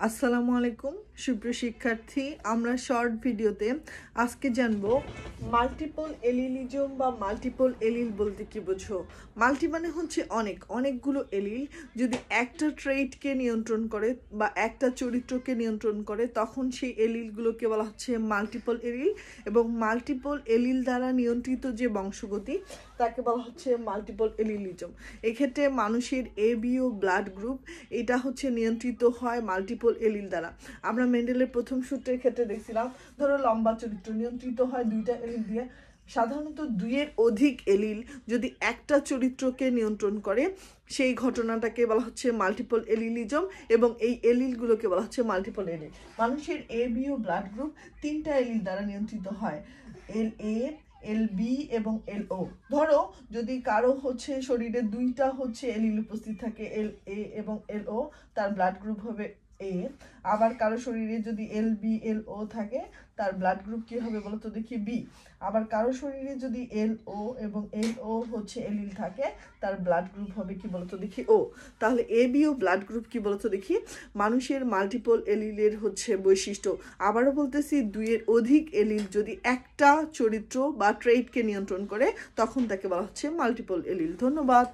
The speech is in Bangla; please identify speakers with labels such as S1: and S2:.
S1: আসসালামু আলাইকুম সুপ্রিয় শিক্ষার্থী, আমরা শর্ট ভিডিওতে আজকে জানবো মাল্টিপল এলিলিজম বা মাল্টিপল এলিল বলতে কি বোঝো। মাল্টি মানে হচ্ছে অনেকগুলো এলিল যদি একটা ট্রেইটকে নিয়ন্ত্রণ করে বা একটা চরিত্রকে নিয়ন্ত্রণ করে তখন সেই এলিলগুলোকে বলা হচ্ছে মাল্টিপল এলিল, এবং মাল্টিপল এলিল দ্বারা নিয়ন্ত্রিত যে বংশগতি তাকে বলা হচ্ছে মাল্টিপল এলিলিজম। এক্ষেত্রে মানুষের এবিও ব্লাড গ্রুপ এটা হচ্ছে নিয়ন্ত্রিত হয় মাল্টিপল এলিল দ্বারা। আমরা মেন্ডেলের প্রথম সূত্রের ক্ষেত্রে দেখছিলাম, ধরো লম্বা চরিত্র নিয়ন্ত্রিত হয় দুইটা এলিল দিয়ে। সাধারণত দুইয়ের অধিক এলিল যদি একটা চরিত্রকে নিয়ন্ত্রণ করে সেই ঘটনাটাকে বলা হচ্ছে মাল্টিপল এলিলিজম, এবং এই এলিলগুলোকে বলা হচ্ছে মাল্টিপল এলিল। মানুষের এবিও ব্লাড গ্রুপ তিনটা এলিল দ্বারা নিয়ন্ত্রিত হয়, LA, LB এবং LO। ধরো যদি কারো হচ্ছে শরীরে দুইটা হচ্ছে এলিল উপস্থিত থাকে, LA এবং LO, তার ব্লাড গ্রুপ হবে A। আবার কারো শরীরে যদি LB LO থাকে তার ব্লাড গ্রুপ কি হবে বলতো দেখি B। আবার কারো শরীরে যদি LO এবং LO হচ্ছে এলিল থাকে তার ব্লাড গ্রুপ হবে কি বলতো দেখি O। তাহলে ABO ব্লাড গ্রুপ কি বলতো দেখি, মানুষের মাল্টিপল এলিলের হচ্ছে বৈশিষ্ট্য। আবারও বলতেছি, দুইয়ের অধিক এলিল যদি একটা চরিত্র বা ট্রেইটকে নিয়ন্ত্রণ করে তখন তাকে বলা হচ্ছে মাল্টিপল এলিল। ধন্যবাদ।